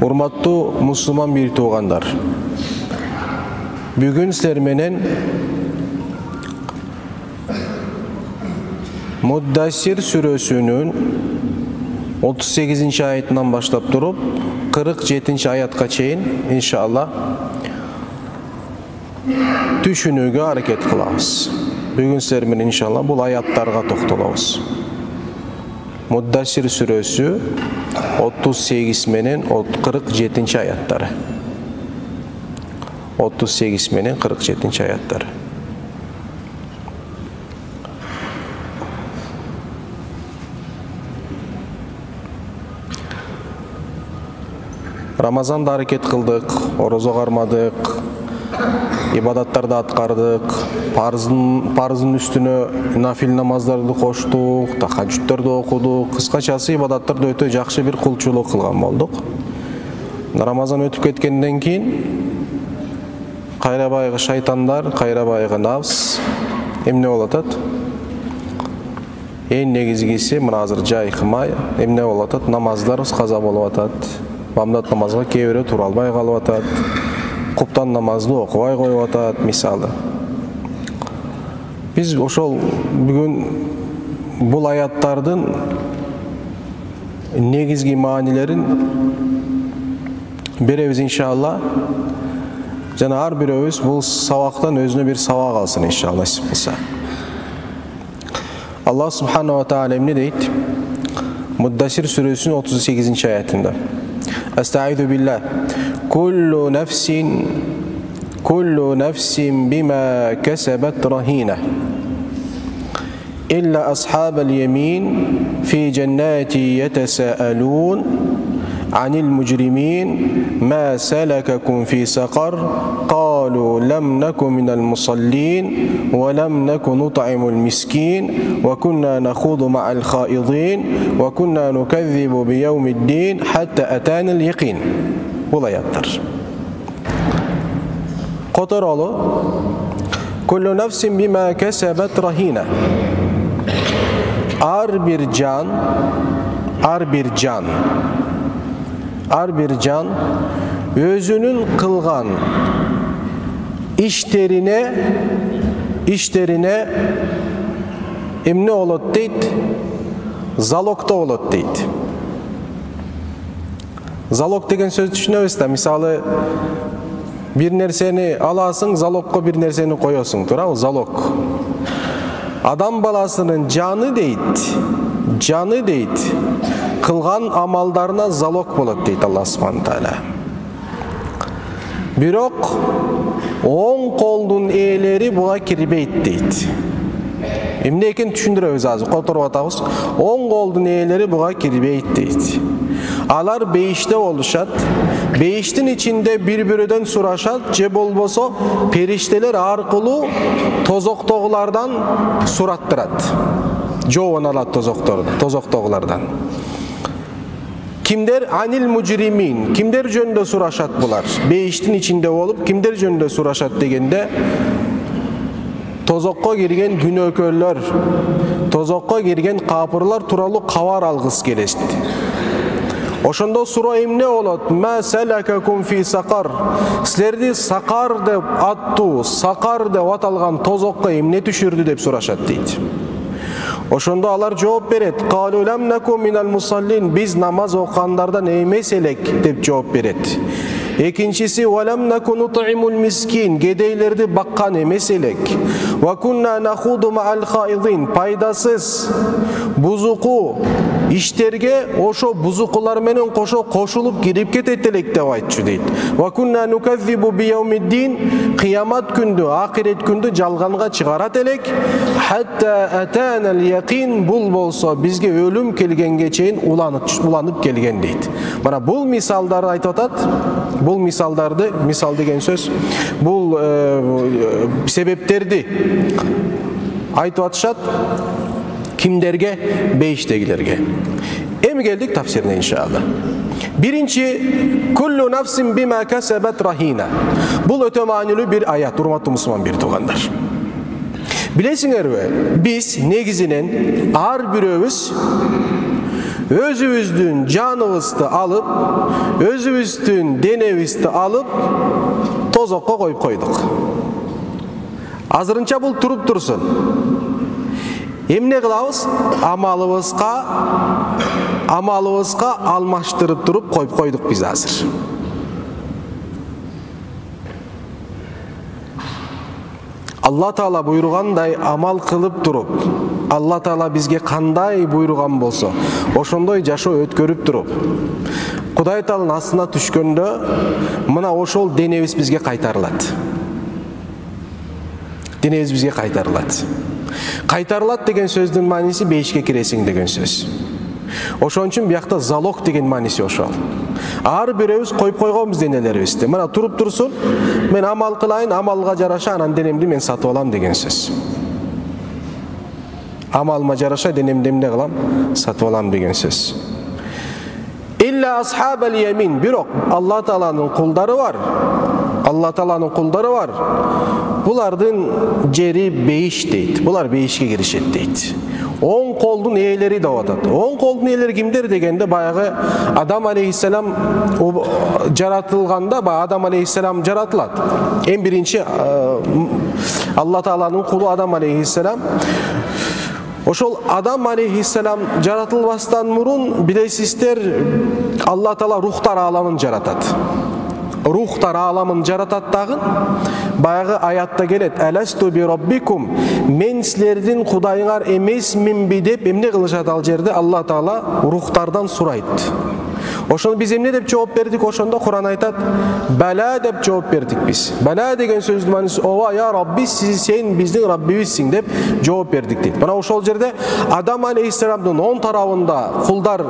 Урматтуу мусулман бир туугандар, бүгүн силер менен Муддассир сүрөсүнүн 38 аятынан баштап туруп 47 аятка чейин иншалла түшүнүүгө аракет кылабыз. Бүгүн силер менен иншалла бул аяттарга токтолобуз. Муддассир сүрөсү 38 менен 47 аяттары. 38 менен 47 аяттары. Рамазанда аракет кылдык, орозо кармадык, ибадаттарды аткардык, парыздын үстүнө нафил намаздарды коштук, тахажжудтарды окудук, кыскачасы ибадаттарды өтө жакшы бир кулчулук кылган болдук. Рамазан өтүп кеткенден кийин кайра байгы шайтандар, кайра байгы нафс эмне болуп атат? Эң негизгиси мына азыр жайкымай эмне болуп атат? Намаздарыбыз каза болуп атат. Бамдат намазга кээ бирөө тура албай калып атат. Куптан намазды окубай коюп атат, мисалы. Биз ошол бүгүн бул аяттардын негизги маанилерин беребиз иншалла. Жана ар бирөөбүз бул сабактан өзүнө бир сабак алсын иншалла, насип кылса. Аллах субханаху ва тааля эмне дейт? Муддассир сүрөсүнүн 38 аятында. Астаиду билlah. Kullu nefsin bima kasabat rahina. İlla ashabal yemin fi cennati yetasaalun anil mujrimin ma salakakum fi saqar qalu lam nakun minal musallin ve lam nakun nut'imul miskin ve kunna nakhudu ma'al khaidin ve kunna nukazzibu bi yawmiddin hatta atanal yaqin. Bu ayatlar. Qotorolu kullu nefsin bima kasabat rahina. Ar bir can özünün kılgan işlerine emne olut deyt, zalokta olut deyt. Zalok деген сөз түшүнөбүз да. Мисалы, бир нерсени аласың, залокко бир нерсени коесуң, туурабы? Залок. Адам баласынын жаны дейт. Кылган амалдарына залок болот дейт Аллах субханаху тааля. Бирок оң колдун ээлери буга кирбейт дейт. Эмне экенин түшүндүрөбүз азыр, которуп атабыз. Оң колдун ээлери буга кирбейт дейт. Алар бейиште oluşat, beyiştin içinde birbirinden suraşat, je bolbosо perişteler arkılуу tozoktogulардан surattırат. Joon alat tozoktogulардан. Kimler anil mujrimin, kimler jönündө suraşat bular? Beyiştin içinde olup kimler jönündө suraşat degende tozokko girgen günökölөр, tozokko girgen kapırlar turalı kavar algıs gelesti. Oşondo sura emne olot? Ma salakakum fi saqar. Sizlerdi saqar dep attı, saqar dep atalgan tozokko emne düşürdü dep suraşat deyt. Oşondo alar жооп берет. Qalu lam nakum minal musallin. Biz namaz okanlardan emes elek dep жооп берет. Ekinçisi velam nakun nut'imul miskin. Gedeylerdi bakkan emes elek. Ve kunna nakhudu ma'al khaidin. Paydasız buzuku işlerge oşo buzukular menen koşulup girip ketettelek dep aytчу дейт. Ve kunna nukazzibu bi yawmiddin. Kıyamat gündü, ahiret gündü jalganга çıgarat elek. Hatta atanal yaqin. Bul bolsa bizge ölüm kelgenge çeyin ulanıp kelgen deyt. Mana bul misaldарды айтып атат. Bul misaldardı, misal degen söz, bul sebeplerdi айтып атышат. Kimlerge? Beyiştegilerge. Emi geldik tafsirine inşallah. Birinci, kullu nefsin bima kasabet rahina. Bul öte manilü bir ayat, hurmatlı Müslüman bir tuğanlar. Bilesinger ve biz negizinen ar biröbüz özübüzdün janыбызды alıp, özübüzdün denebizdi alıp tozokko koyup koyduk. Azırınça bul turup dursun. Emne kılabız? Amalыбызга almaştırıp durup koyup koyduk biz azır. Allah Taala buyurganday amal kılıp durup, Allah Taala bizge kanday buyurgan bolsa, oşondoy жашоо өткөрүп туруp, Кудай Тааланын астына түшкөндө, мына ошол денебиз бизге кайтарылат. Денебиз бизге кайтарылат. Кайтарылат деген сөздүн мааниси бейишке киресиң деген сөз. Ошон үчүн биякта залог деген мааниси ошол. Ар бирөөбүз коюп койгонбуз денелерибизди. Мына туруп турсун, мен амал кылайын, амалга жараша анан денемди мен сатып алам деген сөз. Амалыма жараша денемди эмне кылам? Сатып алам деген сөз. Илля асхабал ямин, бирок Алла Тааланын кулдары бар. Алла Тааланын кулдары бар. Булардын жери бейиш дейт. Булар бейишке киришет дейт. Оң колдун ээлери деп атат. Оң колдун ээлери кимдер дегенде баягы Адам алейхиссалам жаратылганда, Адам алейхиссалам жаратылат. Эң биринчи Алла Тааланын кулу Адам алейхиссалам. Ошол Адам алейхиссалам жаратылбастан мурун билесиздер, Алла Таала рухтар аламын жаратат. Рухтар аламын жаратат дагы. Баягы аятта келет: "Аласту би роббикум", мен силердин кудайыңар эмесминби деп эмне кылышат ал жерде? Алла Таала рухтардан сурайт. Ошону биз эмне деп жооп бердик? Ошондо Куран айтат: "Бала" деп жооп бердик биз. Бала деген сөздүн мааниси ооба, я Рабби, сен биздин Раббибизсиң деп жооп бердик дейт. Мына ошол жерде Адам алейхиссаламдын оң тарабында кулдар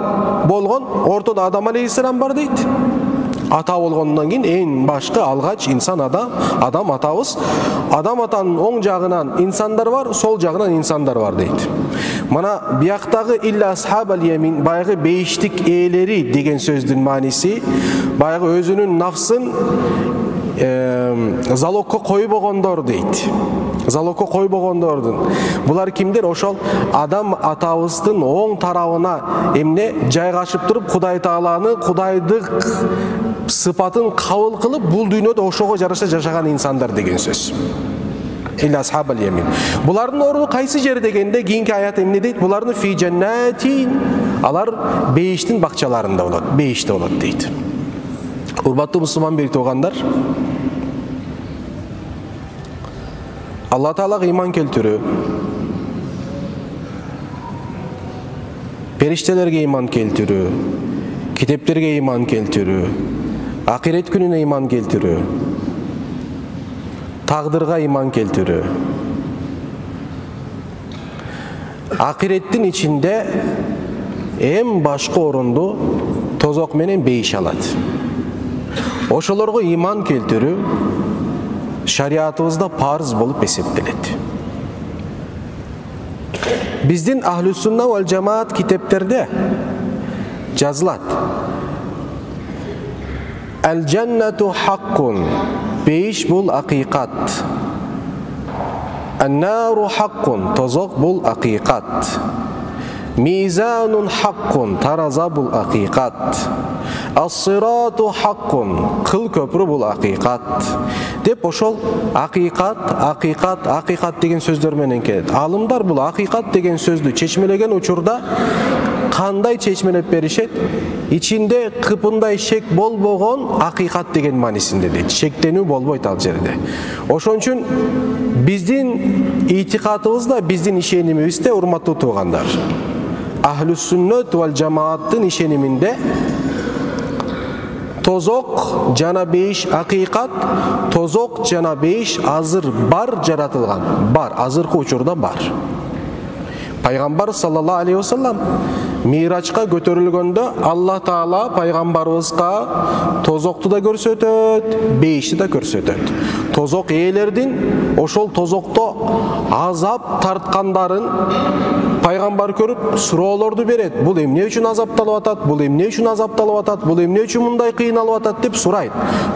болгон, ортодо Адам алейхиссалам бар дейт. Ата болгондон кийин эң башкы алгач инсан Адам атабыз. Адам атанын оң жагынан инсандар бар, сол жагынан инсандар бар дейт. Мына бияктагы илля асхабал ямин, баягы бейиштик ээлери деген сөздүн мааниси баягы өзүнүн нафсын залогко койбогондор дейт. Залогко койбогондордун. Булар кимдер? Ошол Адам атабыздын оң тарабына эмне жайгашып туруп, Кудай Тааланы, кудайдык сыпатын кабыл кылып, бул дүйнөдө ошого жараша жашаган инсандар деген сөз. Илля асхабал ямин. Булардын орду кайсы жер дегенде кийинки аят эмне дейт? Булардын фи жаннатин, алар бейиштин бакчаларында болот, бейиште болот дейт. Урматтуу мусулман бери туугандар, Алла Таалага иман келтирүү, периштелерге иман келтирүү, китептерге иман келтирүү, акирет күнүнө иман келтирүү, тагдырга иман келтирүү. Акиреттин ичинде эң башкы орунду тозок менен бейиш алат. Ошолорго иман келтирүү шариатыбызда парыз болуп эсептелет. Биздин Ахлус-Сунна вал Жамаат китептерде жазылат: Ал-джаннату хаккун, бейиш бул акыйкат. Ан-нару хаккун, тозок бул акыйкат. Мизанун хаккун, тараза бул акыйкат. Ас-сирату хаккун, кыл көпүрү бул акыйкат. Деп ошол акыйкат деген сөздөр менен келет. Алымдар бул акыйкат деген сөздү чечмелеген учурда кандай чечмелеп беришет? Ичинде кыпындай шек болбогон акыйкат деген маанисинде дейт. Шектенүү болбойт ал жерде. Ошон үчүн биздин итикадыбызда, биздин ишенимибизде, урматтуу туугандар, Ахлус-Суннат вал Жамааттын ишениминде тозок жана бейиш акыйкат, тозок жана бейиш азыр бар жаратылган. Бар, азыркы учурда бар. Пайгамбар саллаллаху алейхи вассалам Мирачка көтөрүлгөндө Алла Таала пайгамбарыбызга тозокту да көрсөтөт, бейишти да көрсөтөт. Тозок ээлердин ошол тозокто азап тарткандарын пайгамбар көрүп суроолорду берет. Бул эмне үчүн азапталып атат? Бул эмне үчүн азапталып атат? Бул эмне үчүн мындай кыйналып атат деп сурайт.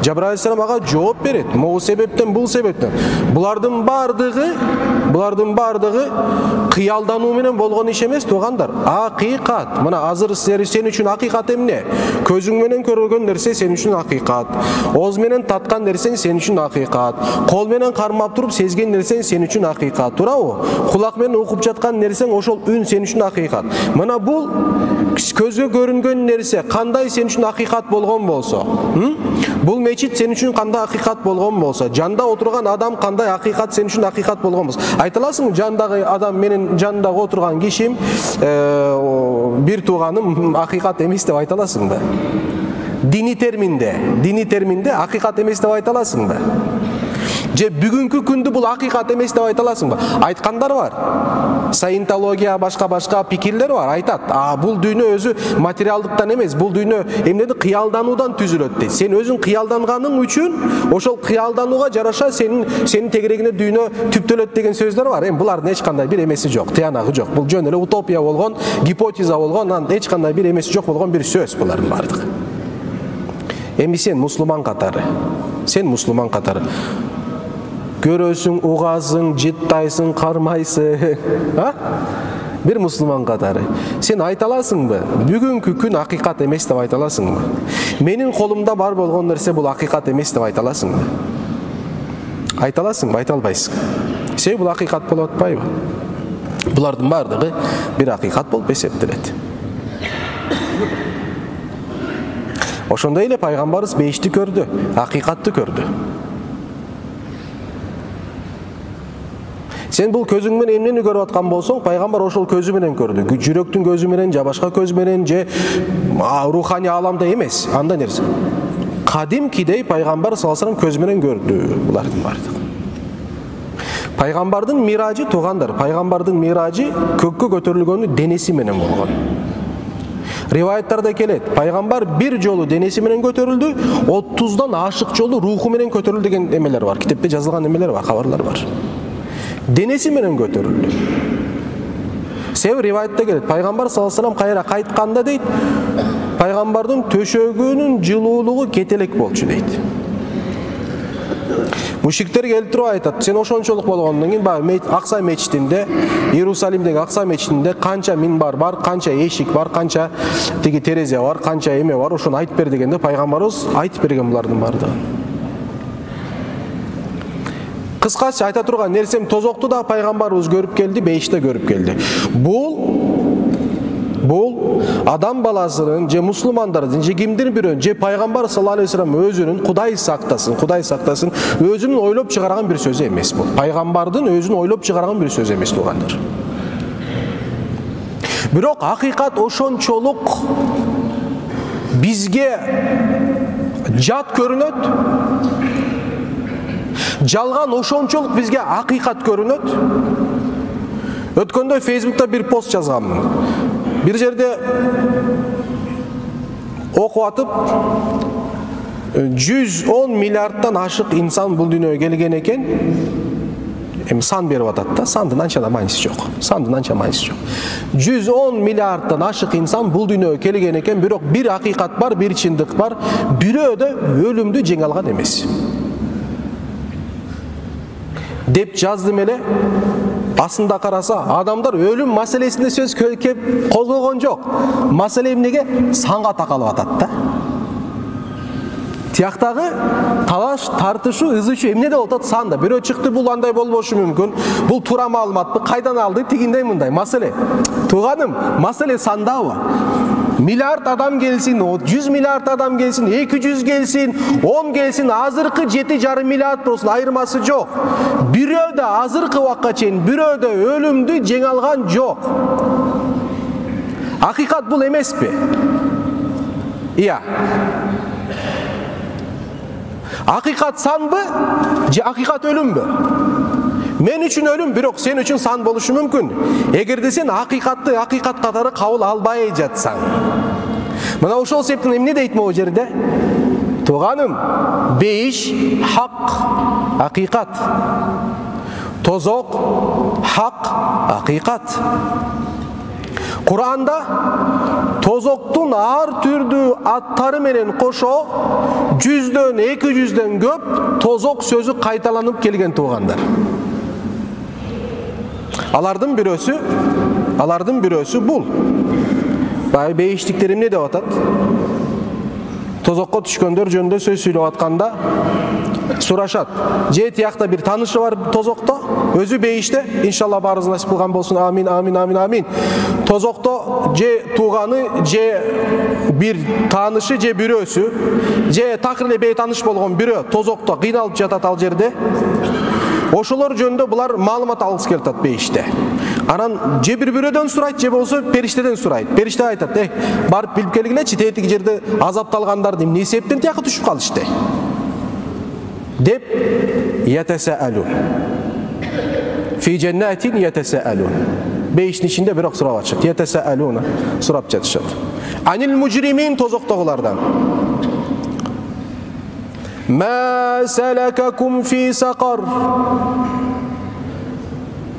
Жабраил алейхиссалам ага жооп берет. Могу себептен, бул себептен. Булардын бардыгы кыялдануу менен болгон иш эмес, туугандар. Акыйкат. Hakikat. Mına azır sen üçün hakikat emne? Közüň menen körgөн nerse sen üçün hakikat. Oz menen tatkan nerseň sen üçün hakikat. Kol menen karmap turup sezgen nerseň sen üçün hakikat. Turabı? Kulak menen okup жаткан nerseň oşol ün sen üçün hakikat. Mına bul közgө görüngön nerse kандай sen üçün hakikat bolgon bolsa, bul meçit sen üçün kандай hakikat bolgon bolsa, janda oturgan adam kандай hakikat sen üçün hakikat bolgon bolsa. Ayta alasың jandагы adam менин жанында отурган кишим бир тууганым акыйкат эмес деп айта аласың да. Дини терминде акыйкат эмес деп айта аласың да. Же бүгүнкү күндү бул акыйкат эмес деп айта аласың ба? Айткандар бар. Саентология башка пикирлер бар. Айтат, бул дүйнө өзү материалдыктан эмес, бул дүйнө эмнеди кыялдануудан түзүлөт дейт. Сен өзүң кыялданганың үчүн ошол кыялданууга жараша сенин тегерегине дүйнө түптөлөт деген сөздөр бар. Булардын эч кандай бир эмеси жок, тыянагы жок. Бул жөн эле утопия болгон, гипотеза болгон, анан эч кандай бир эмеси жок болгон бир сөз булардын бардыгы. Эми сен мусулман катары. Görösүң, угасың, жыттайсың, кармайсың. Бир мусулман катары. Сен айта аласыңбы? Бүгүнкү күн акыйкат эмес деп айта аласыңбы? Менин колумда бар болгон нерсе бул акыйкат эмес деп айта аласыңбы? Айта аласыңбы? Айта албайсың. Себеби бул акыйкат болуп атпайбы? Булардын бардыгы бир акыйкат болуп эсептелет. Ошондой эле пайгамбарыбыз бейишти көрдү, акыйкатты көрдү. Сен бул көзүң менен эмнени көрүп аткан болсоң, пайгамбар ошол көзү менен көрдү. Жүрөктүн көзү менен, же башка көз менен, же руханий аламда эмес. Анда нерсе. Кадимкидей пайгамбар саллаллаху алейхи көз менен көрдү булардын бардыгы. Пайгамбардын миражы туугандар, пайгамбардын миражы көккө көтөрүлгөнү денеси менен болгон. Риваяттарда келет, пайгамбар бир жолу денеси менен көтөрүлдү, 30дан ашык жолу руху менен көтөрүлдү деген эмелер бар. Китепте жазылган эмелер бар, кабарлар бар. Денеси менен көтөрүлдү. Себеби риваятта келет, пайгамбар саллаллаху алейхи кайра кайтканда дейт, пайгамбардын төшөгүнүн жылуулугу кетелек болчу дейт. Мушриктер келип туруп айтат, сен ошончолук болгондон кийин Акса мечитинде, Иерусалимдеги Акса мечитинде канча минбар бар, канча эшик бар, канча тиги терезе бар, канча эме бар, ошону айтып бер дегенде пайгамбарыбыз айтып берген булардын бардыгы. Кыскача айта турган нерсем тозокту да пайгамбарыбыз көрүп келди, бейиште көрүп келди. Бул адам баласынын, же мусулмандардын, же кимдин бирөөнүн, же пайгамбар саллаллаху алейхи вассалам өзүнүн Кудай сактасын, өзүнүн ойлоп чыгарган бир сөзү эмес бул. Пайгамбардын өзүнүн ойлоп чыгарган бир сөзү эмес туугандар. Бирок акыйкат ошончолук бизге жат көрүнөт. Жалган ошончолук бизге акыйкат көрүнөт. Өткөндө Facebook'ta бир пост жазганмын. Bir жерде окуп атып 110 миллиардтан ашык инсан бул дүйнөгө келген экен. Эми сан берип атат да, сандын анча да мааниси жок. 110 миллиардтан ашык инсан бул дүйнөгө келген экен, бирок бир акыйкат бар, бир чындык бар. Бирөө да өлүмдү жеңе алган эмес. Деп жаздым эле. Aslında karasa adamlar ölüm maselesinde söz kölkep kozgogon jok. Masele emnege sanга takılıp atat da. Тияктагы талаш, тартышуу, ызычуу эмне деп атат санда. Бирөө чыкты, бул андай болбошу мүмкүн. Бул туура маалыматпы, кайдан алды, тигиндей мындай. Маселе. Тууганым, маселе сандабы? Миллиард адам келсин, 100 миллиард адам келсин, 200 келсин, 10 келсин, азыркы 7,5 миллиард болсун, айырмасы жок. Бирөө да азыркы убакка чейин бирөө да өлүмдү жеңе алган жок. Акыйкат бул эмеспи? Ия. Акыйкат санбы, же акыйкат өлүмбү? Мен үчүн өлүм, бирок сен үчүн сан болушу мүмкүн. Эгерде сен акыйкатты акыйкат катары кабыл албай жатсаң. Мына ошол себептен эмне дейт могу жерде? Тууганым, бейиш хак, акыйкат. Тозок хак, акыйкат. Куранда тозоктун ар түрдүү аттары менен кошо 100дөн 200дөн көп тозок сөзү кайталанып келген туугандар. Алардын бирөөсү бул. Bay beyişlikler emne деп атат? Tozokko түшкөндөр жөнүндө сөз сүйлөп атканда сурашат. Же тиякта бир таанышы бар тозокто, өзү бейиште, иншалла баарыбыз насип кылган болсун. Амин, амин, амин, амин. Тозокто же тууганы, же бир таанышы, же бирөөсү, же такыр эле бейтааныш болгон бирөө тозокто кыйналып жатат ал жерде. Ошолор жөнүндө булар маалымат алгысы келип атат бейиште. Анан же бирөөдөн сурайт, же болсо периштеден сурайт. Периште айтат: барып билип келгилечи, тетиги жерде азапталгандарды эмне себептен тияка түшүп калышты деп ятасаалун. Фи джаннатин ятасаалун. Бейиштин ичинде бирок сурап атышат. Ятасаалуна, сурап жатышат. Анил мужримин, тозоктогулардан. Ма салакакум фи сакар.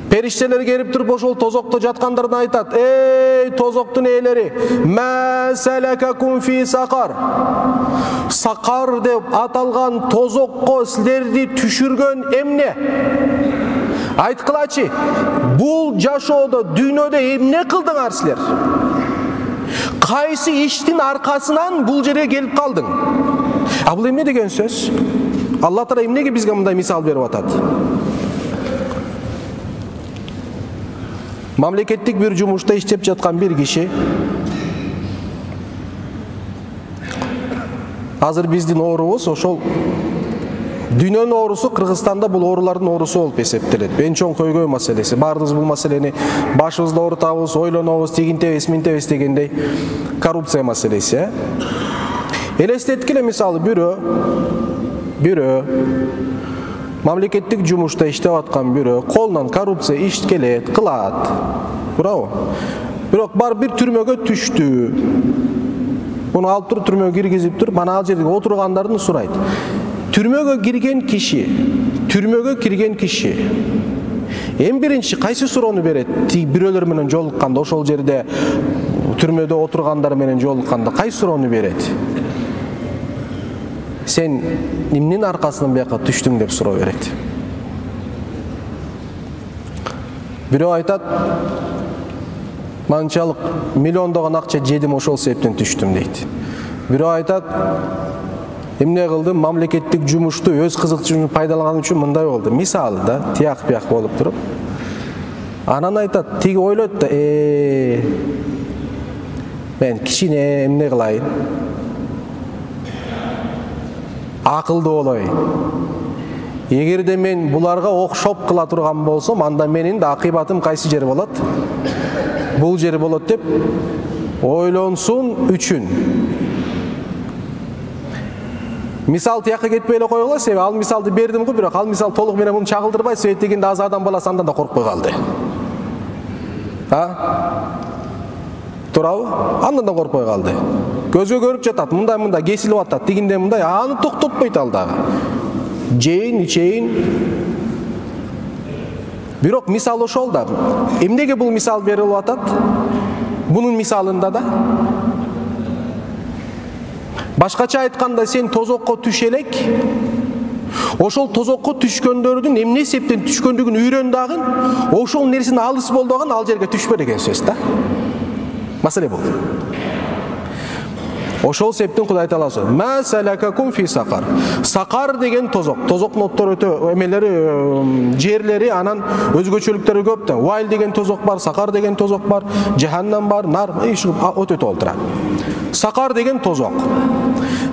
Периштелер келип туруп ошол тозокто жаткандарына айтат: эй тозоктун ээлери, ма салакакум фи сакар. Сакар деп аталган тозокко силерди түшүргөн эмне? Айткылачы, бул жашоодо, дүйнөдө эмне кылдыңар силер? Кайсы иштин аркасынан бул жерге келип калдың? А бул эмне деген сөз? Алла Таала эмнеге бизге мындай мисал берип атат? Мамлекеттик бир жумушта иштеп жаткан бир киши азыр биздин оорубуз ошол дүйнөнүн оорусу, Кыргызстанда бул оорулардын оорусу болуп эсептелет. Эң чоң көйгөй маселеси. Баарыбыз бул маселени башыбызда оорутабыз, ойлонобуз, тигинтебиз, минтебиз дегендей коррупция маселеси. Элестеткиле, мисалы бирөө мамлекеттик жумушта иштеп аткан бирөө колунан коррупция иш келет, кылат. Туурабы? Бирок бар бир түрмөгө түштү. Буну алып туруп түрмөгө киргизип туруп, мана ал жерге отургандарды сурайт. Түрмөгө кирген киши эң биринчи кайсы суроону берет? Бирөөлөр менен жолукканда, ошол жерде түрмөдө отургандар менен жолукканда кайсы суроону берет? Сен эмнин аркасынан бияка түштүң деп суроо берет. Бирөө айтат: манчалык миллиондогон акча жедим, ошол себептен түштүм дейт. Бирөө айтат: эмне кылдым? Мамлекеттик жумушту өз кызыкчылыгын пайдаланган үчүн мындай болду. Мисалы да, тияк-бияк болуп туруп. Анан айтат, тиги ойлойт да: мен кичине эмне кылайын? Акылдуу болоюн. Эгерде мен буларга окшоп кыла турган болсом, анда менин да акыбатым кайсы жер болот? Бул жер болот деп ойлонсун үчүн. Мисал тияка кетпей эле койгула, себеби ал мисалды бердим го, бирок ал мисал толук менен муну чагылдырбай, себеп дегенде аз адам баласы андан да коркпой калды. Туурабы? Андан да коркпой калды. Көзгө көрүп жатат, мындай кесилип атат, дегенде мындай, аны токтотпойт ал дагы. Жейин, ичейин. Бирок мисал ошол да. Эмнеге бул мисал берилип атат? Бунун мисалында да. Башкача айтканда, сен тозокко түш элек, ошол тозокко түшкөндөрдүн эмне себептен түшкөндүгүн үйрөн дагы, ошол нерсени алыс бол дагы, ал жерге түшпө деген сөз да. Маселе бул. Ошол себептен Кудай Таала ма салакакум фи сакар. Сакар деген тозок. Тозоктун оттору өтө эмелери, жерлери, анан өзгөчөлүктөрү көп да. Вайл деген тозок бар, сакар деген тозок бар, жаханнам бар, нар, өтө толтура. Сакар деген тозок.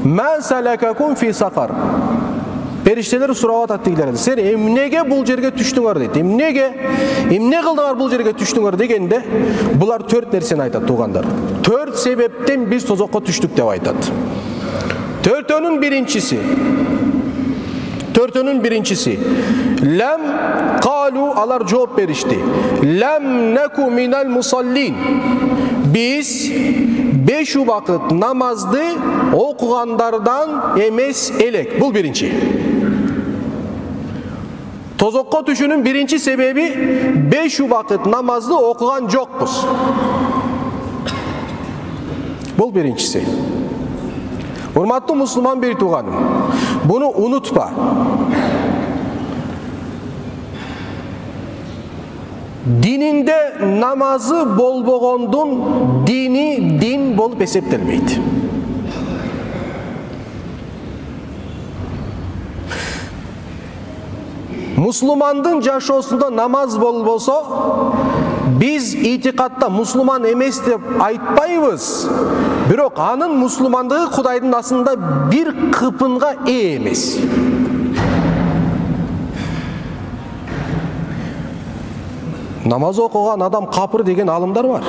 Ма салакакум фи сакар. Периштелер сурап атат тигилерден: сен эмнеге бул жерге түштүңөр дейт. Эмне кылдыңар бул жерге түштүңөр дегенде, булар 4 нерсени айтат, туугандар. 4 себептен биз тозокко түштүк деп айтат. Төртөөнүн биринчиси лам калу, алар жооп беришти. Лам наку минал мусаллин. Биз 5 убакыт намазды окугандардан эмес элек. Бул биринчи. Tozokko түшүүнүн биринчи себеби 5 убакыт намазды окуган жокпуз. Бул биринчиси. Урматтуу мусулман бир тууганым, буну унутпа. dininde namazı bolbogondun dini din bolup esептелбейт. Müslümandın жашоосунда namaz болбосо, biz itikatta Müslüman emes деп айтпайбыз. Бирок анын мусулмандыгы Кудайдын асында bir кыпынга ээ эмес. Namaz окуган адам капыр деген алымдар бар.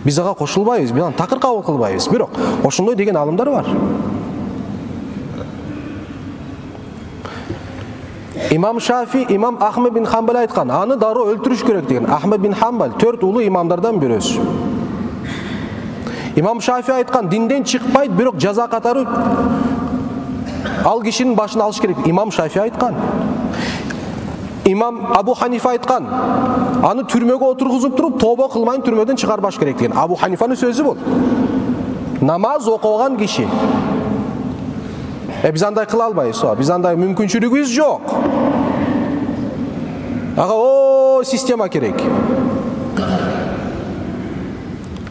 Биз ага кошулбайбыз, биз аны такыр кабыл кылбайбыз. Бирок ошондой деген алымдар бар. İmam Şafi, İmam Ahmed bin Hanbal aytkan, anı darı öldürüş gerek деген. Ahmed bin Hanbal 4 ulu imamlardan birisi. İmam Şafi aytkan, dinden çıkmaydı, birok jaza katarı al kişinin başına alış gerek. İmam Şafi aytkan. İmam Abu Hanife aytkan, anı türmege oturguzup durup toba kılmayın, türmeden çıkarbaş gerek деген. Abu Hanife'nin sözü bu. Namaz okugan kişi. Biz андай kıla albayız, biz андай mümkünçülüğümüz yok. Aga o sistema gerek.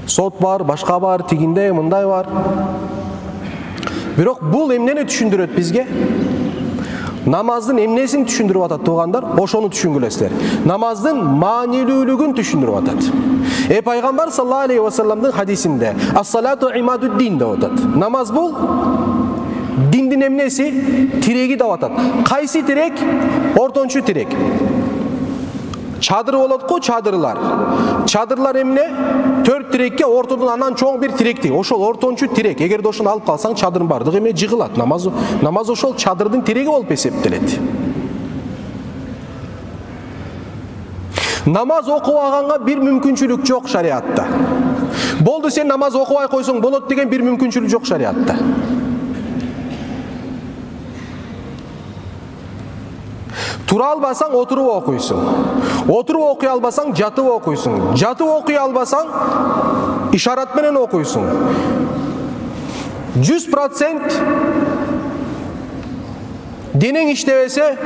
Sot var, başka var, tiginde, mınday var. Birok bul emneni düşündüröt bizge. Namazdın emnesini düşündürüp atat tuğandar, oşonu düşüngülesler. Namazdın manilülügün düşündürüp atat. Peygamber sallallahu aleyhi ve sellem'in hadisinde as-salatu imadu'd-din de atat. Namaz bul dindin emnesi tiregi de atat. Kaysi tirek? Ortonçu tirek. Çadır болады го, çadırlar. Çadırlar emne 4 tirekке ортодон анан чоң bir tirekti. Ошол ортончу tirek. Эгерде ошону алып калсаң, çadırın бардыгы эме жыгылат. Namaz ошол çadırдын tiреги болуп эсептелет. Namaz окубаганга bir mümkünçülük жок шариатта. Болду сен намаз окубай койсоң болот деген bir mümkünçülük жок шариатта. Tura albasan oturup okuysun. Oturup okuy albasan jatıp okuysun. Jatıp okuy albasan işaret menen okuysun. 100% dinin iştebese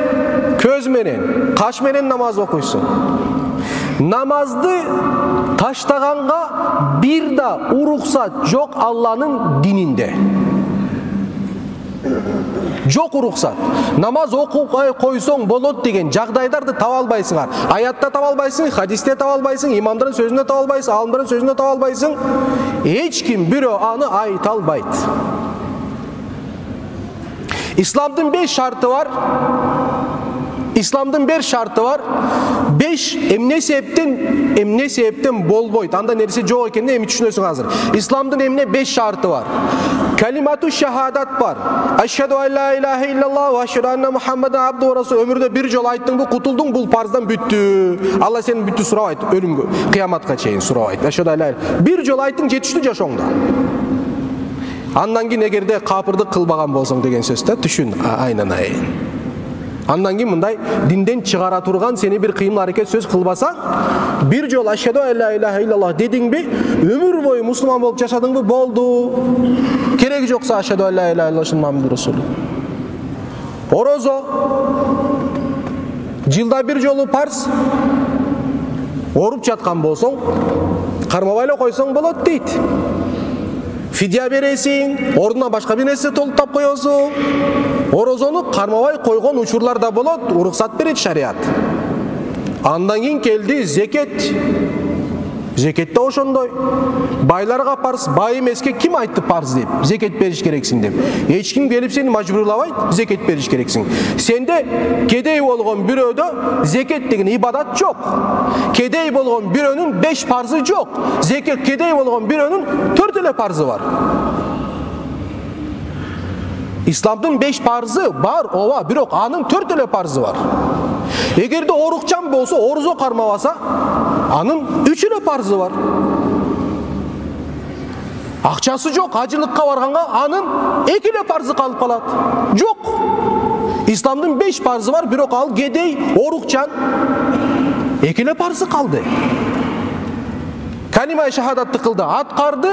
köz menen, kaş menen namaz okuysun. Namazdı taştaganga bir da uruksat yok Allah'ın dininde. Жок уруксат. Намаз окуй койсоң болот деген жагдайларды таба албайсыңар. Аятта таба албайсың, хадисте таба албайсың, имамдардын сөзүндө таба албайсың, алымдардын сөзүндө таба албайсың. Эч ким бирөө аны айта албайт. İslam'dın 5 şartı var. İslam'dın 5 şartı var. 5 emne sebepten bolboyt. Anda neresi jok ekende emi düşünөсүң азыр. İslam'dın emne 5 şartı var. Kalimatu şehadat var. Eşhedü en la ilahe illallah ve eşhedü enne Muhammeden abdu ve rasul. Ömürde bir jol ayттың, bu kutuldun, bu parzdan büttü. Allah senin büttü surabайт, ölümgө, kıyamatка чейин surabайт. Eşhedü en la ilahe. Bir jol ayттың, жетиштүү жашооңда. Андан кийин эгерде капырдык кылбаган болсоң деген сөз да, түшүн, айнан айын. Андан кийин мындай динден чыгара турган сени bir кыймыл аракет сөз кылбасаң, bir жол eşhedü en la ilahe illallah дедиңби, ömür boyu Müslüman болуп жашадыңбы, болду. Кереги жокса eşhedü en la ilahe illallah Muhammed Rasul. Orozo жылда bir жолу парз. Оруп жаткан болсоң, кармабай эле койсоң болот дейт. Fidya бересиң, ордуна башка bir нерсе толуктап коесуң. Орозону кармабай койгон учурлар да болот, уруксат берет шариат. Андан кийин келди зекет. Зекет да ошондой. Байларга парз, бай эмеске ким айтты парз деп, зекет бериш керексиң деп. Эч ким келип сени мажбурлабайт, зекет бериш керексиң. Сенде кедей болгон бирөөдө зекет деген ибадат жок. Кедей болгон бирөөнүн 5 парзы жок. Зекет кедей болгон бирөөнүн 4 эле парзы бар. İslam'dın 5 parzı var, ova, birok anın 4 эле parzı var. Эгерде орукчан болсо, орузо кармабаса, анын 3 эле parzı var. Акчасы жок, ажылыкка барганга анын 2 эле parzı калып калат. Жок. İslam'dın 5 parzı var, birok ал кедей, орукчан 2 эле parzı kaldı. Kalima-i şehadatты kıldı, atkарды,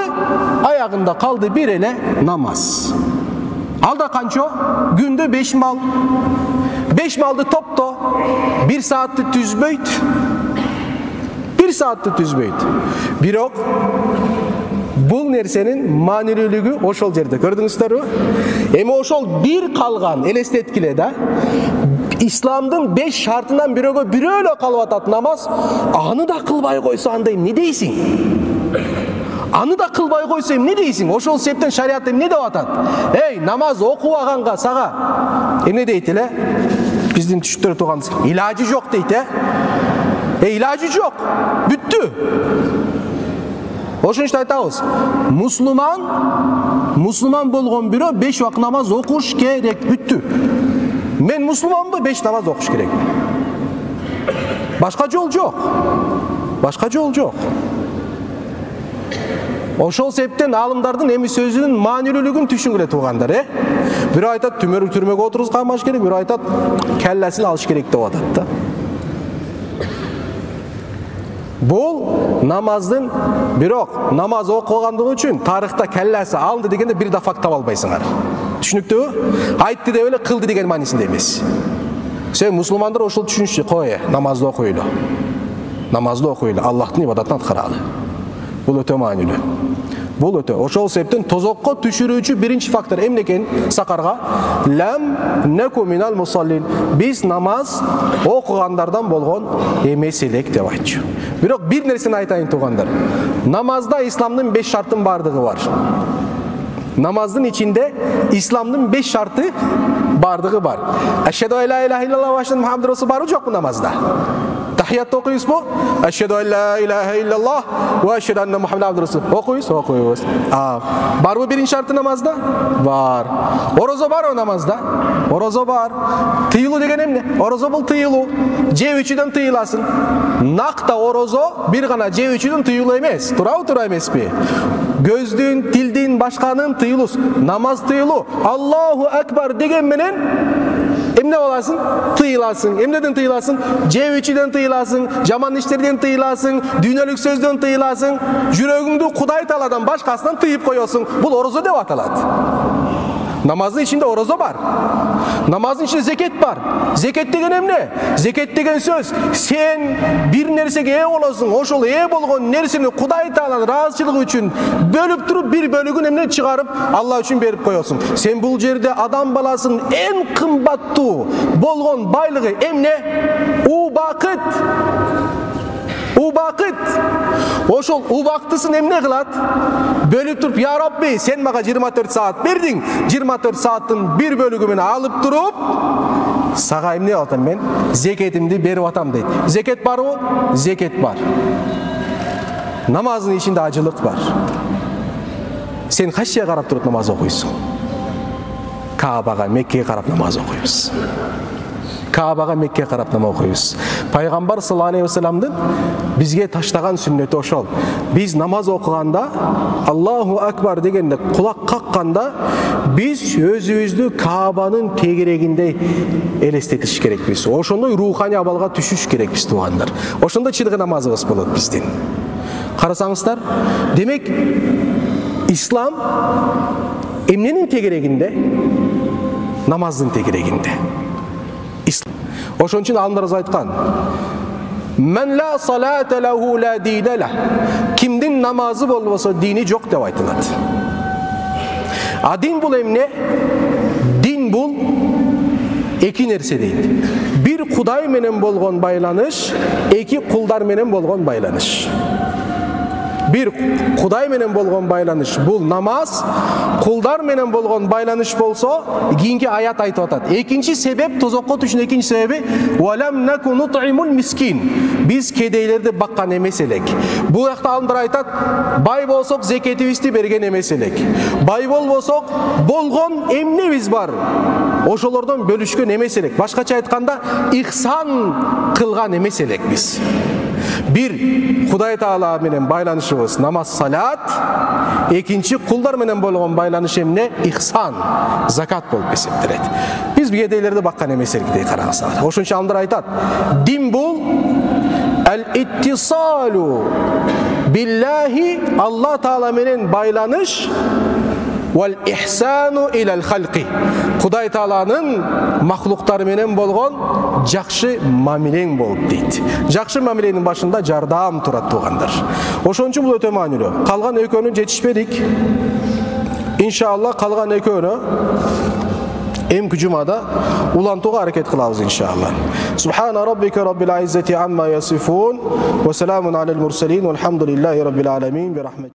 ayağında kaldı bir ele namaz. Alda kanço? Günde 5 mal. 5 maldı topto 1 saatті түзбөйт. 1 saatті түзбөйт. Бирок бул нерсенин маанилүүлүгү ошол жерде. Көрдүңүздөрбү? Эми ошол бир калган элестеткиле да. İslam'dın 5 şartından birögө biröөлө калып атат намаз. Аны да кылбай койсо анда эмне дейсиң? Аны да кылбай койсо эмне дейсиң? Ошол себептен шарият эмне деп атат? Эй, намаз окубаганга сага эмне дейт эле? Биздин түшүктөр турган илажы жок дейт, илажы жок. Бүттү. Ошон үчүн айтабыз. Мусулман болгон бирөө 5 убакыт намаз окуш керек. Бүттү. Мен мусулманбы, 5 намаз окуш керек. Башка жол жок. Башка жол жок. Ошол себептен алымдардын эми сөзүнүн маанилүүлүгүн түшүнгүлө тургандар, Бирөө айтат түрмөгө отургузганбаш керек, бирөө айтат келлесин алыш керек деп атат да. Бул намаздын, бирок намаз окугандыгы үчүн тарыхта келлеси алынды дегенде бир да факт таба албайсыңар. Түшүнүктүүбү? Айтты деп эле кылды деген маанисинде эмес. Сен мусулмандар ошол түшүнүшчү кой, намазды окуйлу. Намазды окуйлу, Аллахтын ибадатын аткаралы. Бул өтө маанилүү. Бул өтө. Ошол себептен тозокко түшүрүүчү биринчи фактор эмне экен Сакарга? Лам наку минал мусаллин. Биз намаз окугандардан болгон эмес элек деп айтчу. Бирок бир нерсени айтайын тугандар. Намазда исламдын 5 шартын бардыгы бар. Намаздын içinde İslam'ın 5 şartı bardığı var. Eşhedü en la ilahe illallah ve eşhedü Muhammed Resul barı yok mu namazda? Tahiyyat okuyuz mu? Eşhedü en la ilahe illallah ve eşhedü enne Muhammed Resul. Okuyuz? Okuyuz. Var mı birinci şartı namazda? Var. Orozo var o namazda? Orozo var. Tıyılı degen ne? Orozo bul tıyılı. C3'den tıyılasın. Nakta orozo bir gana C3'den tıyılı emez. Tura emez mi? Gözdüğün, tildiğin, başkanın tıyılus. Namaz tıyılı. Allahu Ekber degen menen emne olasın? Tıyılasın. Emneden tıyılasın? C3'den tıyılasın. Jaman işlerden tıyılasın. Dünyalık sözden tıyılasın. Jürögüңdü Kuday taladan başkasından tıyıp koyuyorsun. Bul orozo dep atalat. Namazın içinde orozo var. Namazın içinde zeket var. Zeket degen ne? Zeket degen söz. Sen bir nersege ee olasın. Oşol ee bolgon nersini Kuday Taala'nın razıçılığı üçün bölüp durup bir bölügün emne çıkarıp Allah üçün berip koyuyorsun. Sen bul jerde adam balasının en kımbattı bolgon baylığı emne? Ubakıt. Ubakıt. Oşol ubaktısın emne kılat? Bölüp durup ya Rabbi sen bana 24 saat verdin. 24 saatin bir bölügümünü alıp durup sağa emne atam ben? Zeketimdi berip atam deydi. Zeket var mı? Zeket var. Namazın içinde acılık var. Sen kaçıya karap durup namaz okuyusun? Kaabaga, Mekke'ye karap namaz okuyusun. Kaabaga, Mekke'ye karap namaz okuyusun. Peygamber sallallahu aleyhi ve sellem'din bizge taşlagan sünneti oşol. Biz namaz okuganda Allahu Ekber degende kulak kakkanda biz özümüzdü Kaaba'nın tegireginde elestetiş gerek biz. Oşondoy ruhani abalga düşüş gerek biz tuğanlar. Oşonda çılgı namazımız болады bizdin. Karasаңыздар, demek İslam emnenin tegireginde? Namazdın tegireginde. Oşon için alımlarız aytkan. Men la salate lehu la dine leh. Kimdin namazı bolmasa dini yok dep aytılат. Din bul emne? Din bul iki nerse deydi. Bir Kuday menen bolgon baylanış, iki kuldar menen bolgon baylanış. Bir Kuday menen bolgon baylanış bul namaz, kuldar menen bolgon baylanış bolsa kийинки ayat aytıp atat. Ekinci sebep tozokko түшүн ekinci sebebi "Velem naku nut'imul miskin." Biz kedeylerdi bakkan emes elek. Bu yakta alımlar aytat, bay bolsok zeketibizdi bergen emes elek. Bay bolsok bolgon emnemiz var. Oşolordan bölüşkön emes elek. Başkaça aytkanda ihsan kılgan emes elek biz. Bir Kuday Taala menen baylanışыбыз namaz salat, ekinci kullar menen bolgon baylanış emne ihsan, zakat bolup eseptiret. Biz bu yedeylerde bakkan emes elek dey karasаңар. Ошон үчүн алымдар айтат, din bul el-ittisalu billahi Allah Taala menen baylanış Wal ihsanu ilal halqi. Kuday Taala'nın mahlukları menen bolgon jakşı mamileň bolup deydi. Jakşı mamilenin başında jardam turat tuğanlar. Oşon üçin bul öte maanilүү. Kalgan ekönü жетişpedik. İnşallah kalgan ekönü emki cumada ulantığa hareket kılabız inşallah. Subhana rabbike rabbil izzati amma yasifun ve selamun alel murselin velhamdülillahi rabbil alemin bi rahmet.